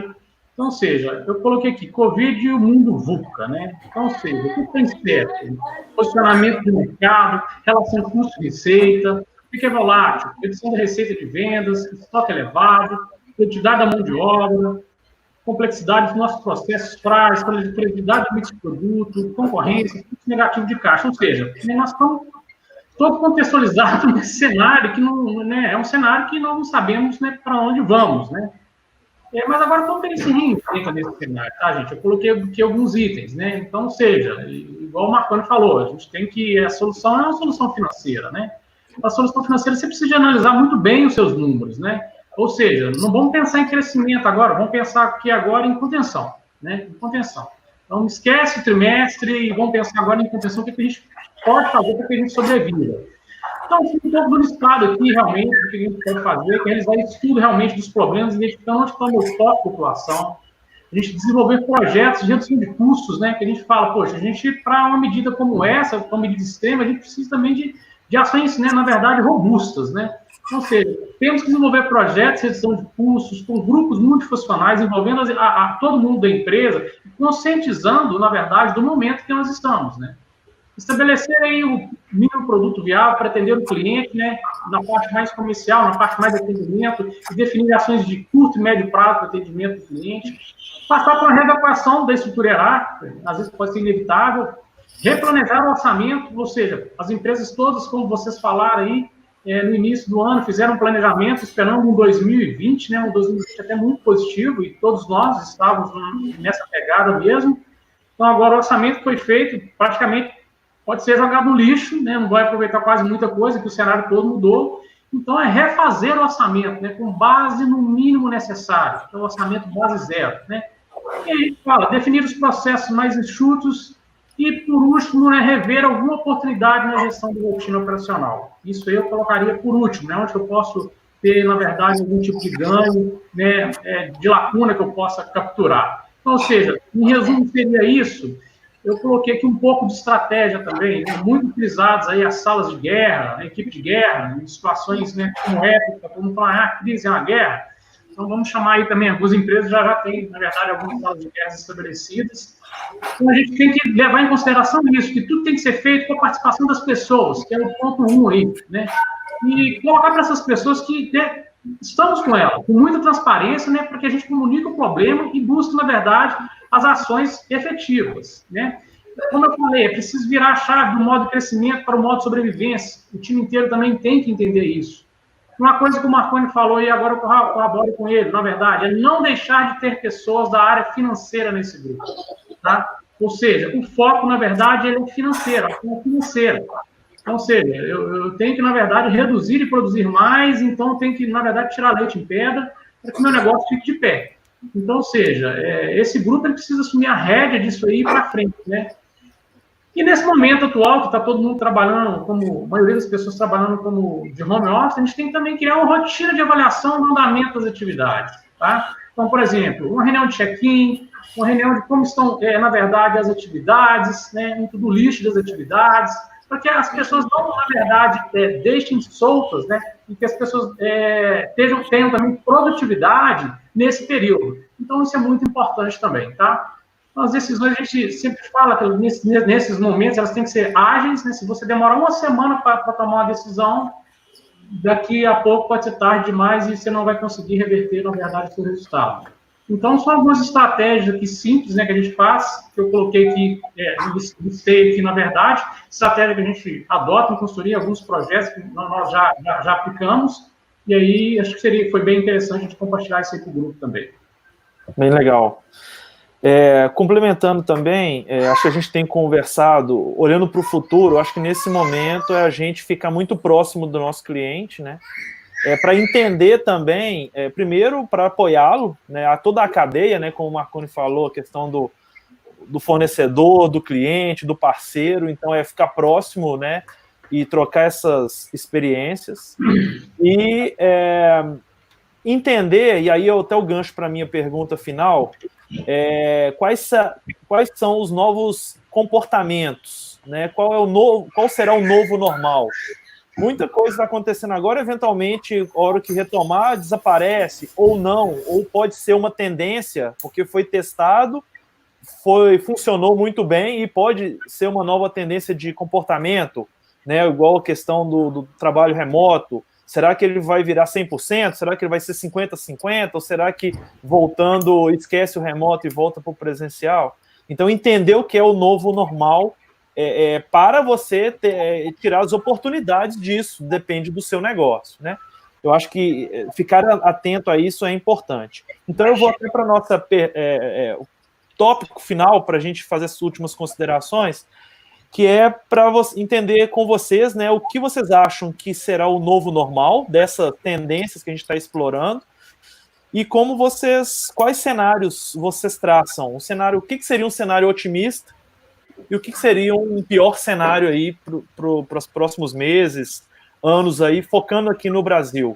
Então, ou seja, eu coloquei aqui, Covid e o mundo VUCA, né? Então, ou seja, o que tem certo? Posicionamento de mercado, relação custo-receita, o que é volátil? Redução da receita de vendas, estoque elevado, quantidade da mão de obra, complexidade dos nossos processos frágeis, fragilidade do mix de produto, concorrência, custo negativo de caixa. Ou seja, nós estamos todos contextualizados nesse cenário, que não, né, é um cenário que nós não sabemos, né, para onde vamos, né? Mas agora como tem esse reinventa nesse cenário, tá, gente? Eu coloquei aqui alguns itens, né? Então, ou seja, igual o Marconi falou, a gente tem que... A solução é uma solução financeira, né? A solução financeira, você precisa analisar muito bem os seus números, né? Ou seja, não vamos pensar em crescimento agora, vamos pensar aqui agora em contenção, né? Em contenção. Então, esquece o trimestre e vamos pensar agora em contenção, o que a gente pode fazer para que a gente sobreviva. Então, um pouco do listado aqui, realmente, o que a gente pode fazer, é realizar estudo realmente dos problemas, identificar onde está o meu foco de população, a gente desenvolver projetos de redução de custos, né? Que a gente fala, poxa, a gente, para uma medida como essa, para uma medida extrema, a gente precisa também de ações, né, na verdade, robustas, né? Ou seja, temos que desenvolver projetos de redução de custos com grupos multifuncionais, envolvendo a todo mundo da empresa, conscientizando, na verdade, do momento que nós estamos, né? Estabelecer aí o mínimo produto viável para atender o cliente, né, na parte mais comercial, na parte mais de atendimento, e definir ações de curto e médio prazo para atendimento do cliente. Passar por uma readequação da estrutura hierárquica, às vezes pode ser inevitável. Replanejar o orçamento, ou seja, as empresas todas, como vocês falaram aí, no início do ano, fizeram um planejamento esperando um 2020, né, um 2020 até muito positivo, e todos nós estávamos nessa pegada mesmo. Então, agora o orçamento foi feito, praticamente pode ser jogado no lixo, né, não vai aproveitar quase muita coisa, que o cenário todo mudou. Então, é refazer o orçamento, né, com base no mínimo necessário, que é o orçamento base zero, né. E aí a gente fala, definir os processos mais enxutos e, por último, né, rever alguma oportunidade na gestão da rotina operacional. Isso eu colocaria por último, né, onde eu posso ter, na verdade, algum tipo de ganho, né, de lacuna que eu possa capturar. Então, ou seja, em resumo, seria isso. eu coloquei aqui um pouco de estratégia também, né? Muito utilizadas aí as salas de guerra, a equipe de guerra, em situações, né, como época, todo mundo fala, a crise é uma guerra. Então, vamos chamar aí também, algumas empresas já têm, na verdade, algumas salas de guerra estabelecidas. Então, a gente tem que levar em consideração isso, que tudo tem que ser feito com a participação das pessoas, que é o ponto 1 aí, né? E colocar para essas pessoas que, né, estamos com elas, com muita transparência, né, para que a gente comunique o problema e busque, na verdade, as ações efetivas, né? Como eu falei, é preciso virar a chave do modo crescimento para o modo sobrevivência. O time inteiro também tem que entender isso. Uma coisa que o Marconi falou e agora eu corroboro com ele, na verdade, é não deixar de ter pessoas da área financeira nesse grupo, tá? Ou seja, o foco, na verdade, é financeiro, a ação financeira. Então, ou seja, eu tenho que, na verdade, reduzir e produzir mais, então eu tenho que, na verdade, tirar leite em pedra para que o meu negócio fique de pé. Então, ou seja, esse grupo ele precisa assumir a rédea disso aí para frente, né? E nesse momento atual, que está todo mundo trabalhando, como a maioria das pessoas trabalhando como de home office, a gente tem que também criar uma rotina de avaliação do andamento das atividades, tá? Então, por exemplo, uma reunião de check-in, uma reunião de como estão, na verdade, as atividades, né, um to-do list das atividades, para que as pessoas não, na verdade, deixem soltas, né, e que as pessoas tenham também produtividade nesse período. Então, isso é muito importante também, tá? As decisões, a gente sempre fala que nesses momentos elas têm que ser ágeis, né? Se você demorar uma semana para tomar uma decisão, daqui a pouco pode ser tarde demais e você não vai conseguir reverter, na verdade, o seu resultado. Então, são algumas estratégias aqui simples, né, que a gente faz, que eu coloquei aqui, listei aqui, na verdade, estratégia que a gente adota em consultoria, alguns projetos que nós já aplicamos, e aí acho que foi bem interessante a gente compartilhar isso aí com o grupo também. Bem legal. Complementando também, acho que a gente tem conversado, olhando para o futuro, acho que nesse momento a gente fica muito próximo do nosso cliente, né? Para entender também, primeiro, para apoiá-lo, né, a toda a cadeia, né, como o Marconi falou, a questão do fornecedor, do cliente, do parceiro, então ficar próximo, né, e trocar essas experiências. E entender, e aí até o gancho para a minha pergunta final, quais são os novos comportamentos, né? Qual será o novo normal? Muita coisa está acontecendo agora, eventualmente, a hora que retomar, desaparece, ou não, ou pode ser uma tendência, porque foi testado, funcionou muito bem e pode ser uma nova tendência de comportamento, né? Igual a questão do trabalho remoto. Será que ele vai virar 100%? Será que ele vai ser 50-50? Ou será que, voltando, esquece o remoto e volta para o presencial? Então, entender o que é o novo normal para você tirar as oportunidades disso, depende do seu negócio, né? Eu acho que ficar atento a isso é importante. Então, eu vou até para o nosso tópico final, para a gente fazer as últimas considerações, que é para entender com vocês, né, o que vocês acham que será o novo normal dessas tendências que a gente está explorando e quais cenários vocês traçam? O que seria um cenário otimista e o que seria um pior cenário aí para os próximos meses, anos aí, focando aqui no Brasil.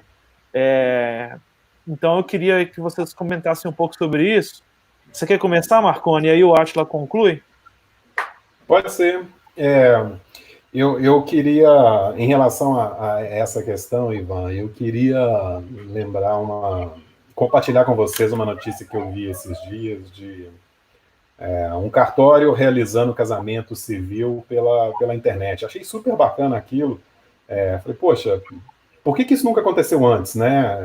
Então eu queria que vocês comentassem um pouco sobre isso. Você quer começar, Marconi? E aí o Átila conclui? Pode ser. Eu queria, em relação a essa questão, Ivan, eu queria compartilhar com vocês uma notícia que eu vi esses dias de um cartório realizando casamento civil pela internet. Achei super bacana aquilo. Falei, poxa, por que isso nunca aconteceu antes, né?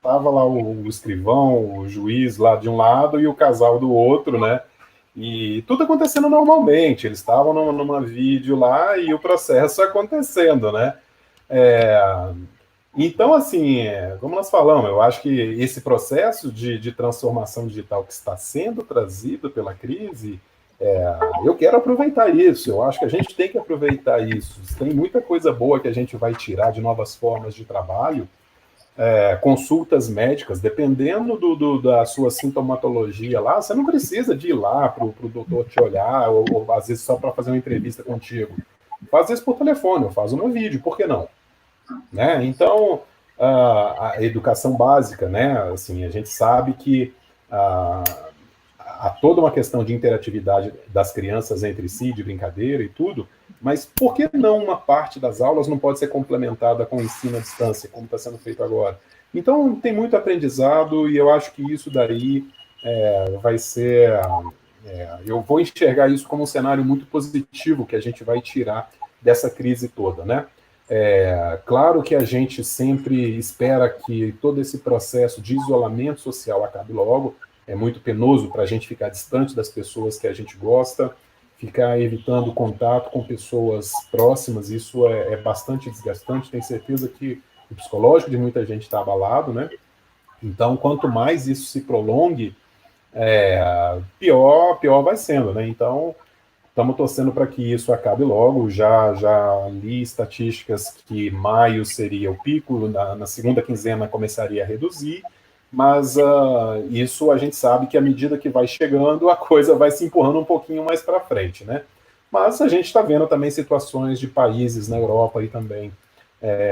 Tava lá o escrivão, o juiz lá de um lado e o casal do outro, né? E tudo acontecendo normalmente, eles estavam numa vídeo lá e o processo acontecendo, né? Então, assim, como nós falamos, eu acho que esse processo de transformação digital que está sendo trazido pela crise, eu quero aproveitar isso, eu acho que a gente tem que aproveitar isso. Tem muita coisa boa que a gente vai tirar de novas formas de trabalho, consultas médicas, dependendo da sua sintomatologia lá, você não precisa de ir lá para o doutor te olhar, ou às vezes só para fazer uma entrevista contigo. Faz isso por telefone, ou faz um vídeo, por que não? Né? Então, a educação básica, né? Assim, a gente sabe que há toda uma questão de interatividade das crianças entre si, de brincadeira e tudo, mas por que não uma parte das aulas não pode ser complementada com o ensino à distância, como está sendo feito agora? Então, tem muito aprendizado e eu acho que isso daí vai ser... eu vou enxergar isso como um cenário muito positivo que a gente vai tirar dessa crise toda, né? Claro que a gente sempre espera que todo esse processo de isolamento social acabe logo. É muito penoso para a gente ficar distante das pessoas que a gente gosta, ficar evitando contato com pessoas próximas, isso é bastante desgastante. Tenho certeza que o psicológico de muita gente está abalado, né? Então, quanto mais isso se prolongue, pior vai sendo, né? Então, estamos torcendo para que isso acabe logo. Já li estatísticas que maio seria o pico, na segunda quinzena começaria a reduzir, mas isso a gente sabe que à medida que vai chegando, a coisa vai se empurrando um pouquinho mais para frente, né? Mas a gente está vendo também situações de países na Europa e também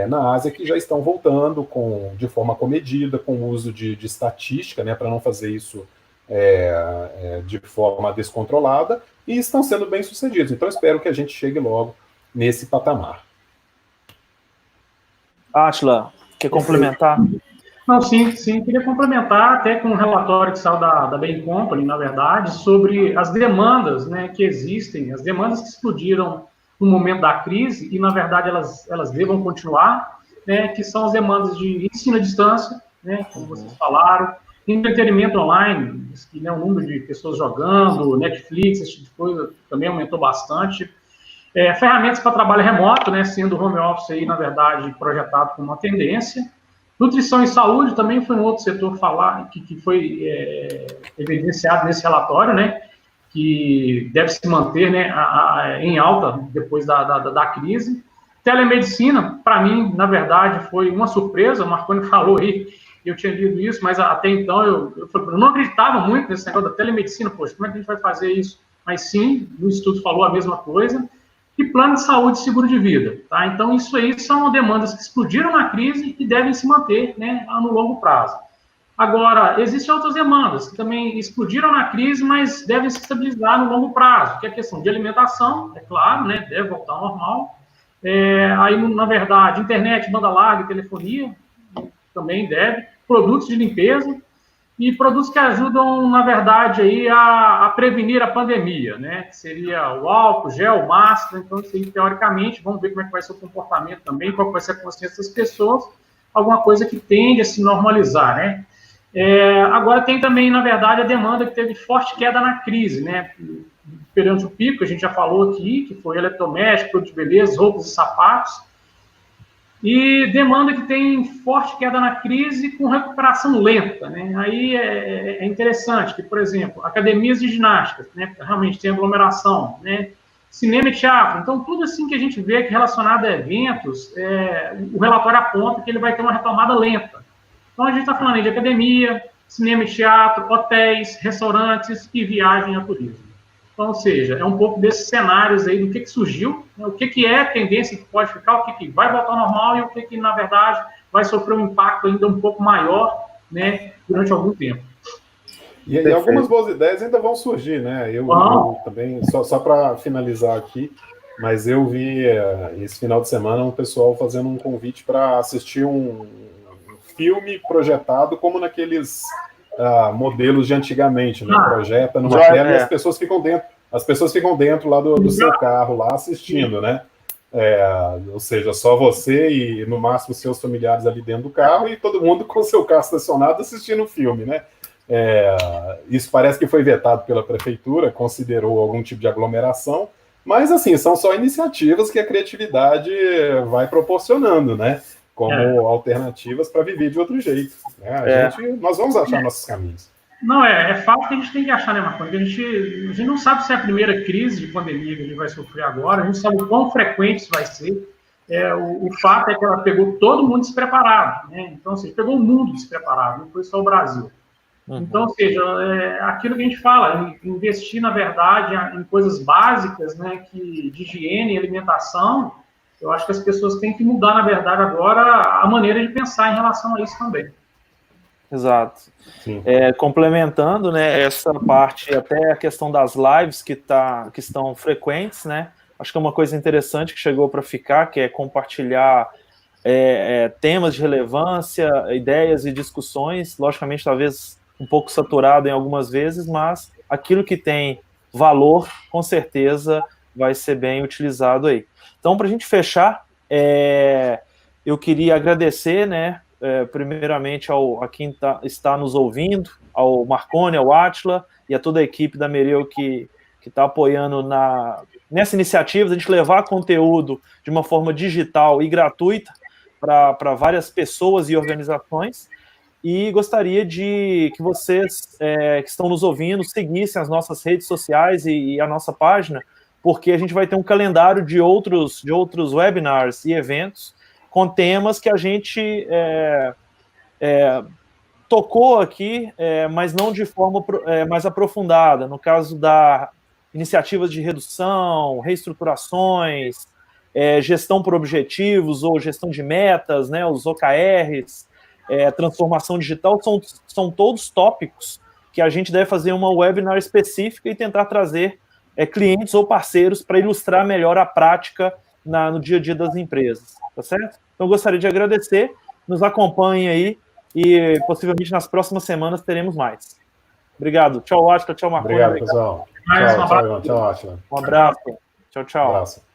na Ásia que já estão voltando de forma comedida, com o uso de estatística, né, para não fazer isso de forma descontrolada, e estão sendo bem sucedidos. Então, espero que a gente chegue logo nesse patamar. Átila, quer complementar? Não, sim, queria complementar até com um relatório que saiu da Bain Company, na verdade, sobre as demandas, né, que existem, as demandas que explodiram no momento da crise, e, na verdade, elas devam continuar, né, que são as demandas de ensino à distância, né, como vocês falaram, entretenimento online, né, o número de pessoas jogando, Netflix, esse tipo de coisa também aumentou bastante. Ferramentas para trabalho remoto, né, sendo o home office aí, na verdade, projetado como uma tendência. Nutrição e saúde também foi um outro setor que foi evidenciado nesse relatório, né, que deve se manter, né, em alta depois da crise. Telemedicina, para mim, na verdade, foi uma surpresa. O Marconi falou aí, eu tinha lido isso, mas até então eu não acreditava muito nesse negócio da telemedicina. Poxa, como é que a gente vai fazer isso? Mas sim, o Instituto falou a mesma coisa. E plano de saúde e seguro de vida. Tá? Então, isso aí são demandas que explodiram na crise e devem se manter, né, no longo prazo. Agora, existem outras demandas que também explodiram na crise, mas devem se estabilizar no longo prazo, que é a questão de alimentação, é claro, né, deve voltar ao normal. Aí, na verdade, internet, banda larga, telefonia, também deve. Produtos de limpeza e produtos que ajudam, na verdade, aí a prevenir a pandemia, né? Que seria o álcool, gel, máscara. Então, isso aí, teoricamente, vamos ver como é que vai ser o comportamento também, qual vai ser a consciência das pessoas, alguma coisa que tende a se normalizar, né? Agora, tem também, na verdade, a demanda que teve forte queda na crise, né? Perante o pico, a gente já falou aqui, que foi eletrodoméstico, produto de beleza, roupas e sapatos. E demanda que tem forte queda na crise com recuperação lenta, né? Aí é interessante que, por exemplo, academias de ginástica, né? Realmente tem aglomeração, né? Cinema e teatro. Então, tudo assim que a gente vê que relacionado a eventos, o relatório aponta que ele vai ter uma retomada lenta. Então, a gente está falando aí de academia, cinema e teatro, hotéis, restaurantes e viagem a turismo. Então, ou seja, é um pouco desses cenários aí do que surgiu, né, o que é tendência que pode ficar, o que vai voltar ao normal e o que, na verdade, vai sofrer um impacto ainda um pouco maior, né, durante algum tempo. E algumas boas ideias ainda vão surgir, né? Eu também, só para finalizar aqui, mas eu vi esse final de semana um pessoal fazendo um convite para assistir um filme projetado como naqueles modelos de antigamente, né? Projeta numa tela e as pessoas ficam dentro lá do seu carro, lá assistindo, né? Ou seja, só você e no máximo seus familiares ali dentro do carro e todo mundo com o seu carro estacionado assistindo o filme, né? Isso parece que foi vetado pela prefeitura, considerou algum tipo de aglomeração, mas assim, são só iniciativas que a criatividade vai proporcionando, né? Como alternativas para viver de outro jeito. Né? Nós vamos achar nossos caminhos. Não, é fato que a gente tem que achar, né, Marconi? A gente não sabe se é a primeira crise de pandemia que a gente vai sofrer agora, a gente sabe o quão frequente isso vai ser. O fato é que ela pegou todo mundo despreparado, né? Então, assim, pegou o mundo despreparado, não foi só o Brasil. Então, ou seja, aquilo que a gente fala, investir, na verdade, em coisas básicas, né, de higiene e alimentação. Eu acho que as pessoas têm que mudar, na verdade, agora a maneira de pensar em relação a isso também. Exato. Complementando, né, essa parte, até a questão das lives que estão frequentes, né, acho que é uma coisa interessante que chegou para ficar, que é compartilhar temas de relevância, ideias e discussões, logicamente talvez um pouco saturado em algumas vezes, mas aquilo que tem valor, com certeza vai ser bem utilizado aí. Então, para a gente fechar, eu queria agradecer, né, primeiramente a quem está nos ouvindo, ao Marconi, ao Átila e a toda a equipe da Mereu que está apoiando nessa iniciativa de a gente levar conteúdo de uma forma digital e gratuita para várias pessoas e organizações. E gostaria de que vocês que estão nos ouvindo seguissem as nossas redes sociais e a nossa página, porque a gente vai ter um calendário de outros webinars e eventos com temas que a gente tocou aqui, mas não de forma mais aprofundada. No caso da iniciativas de redução, reestruturações, gestão por objetivos ou gestão de metas, né, os OKRs, transformação digital, são todos tópicos que a gente deve fazer uma webinar específica e tentar trazer clientes ou parceiros para ilustrar melhor a prática no dia a dia das empresas, tá certo? Então, eu gostaria de agradecer, nos acompanhem aí e possivelmente nas próximas semanas teremos mais. Obrigado. Tchau, Átila. Tchau, Marconi. Obrigado, pessoal. Tchau, Átila. Um abraço. Tchau, tchau. Um abraço.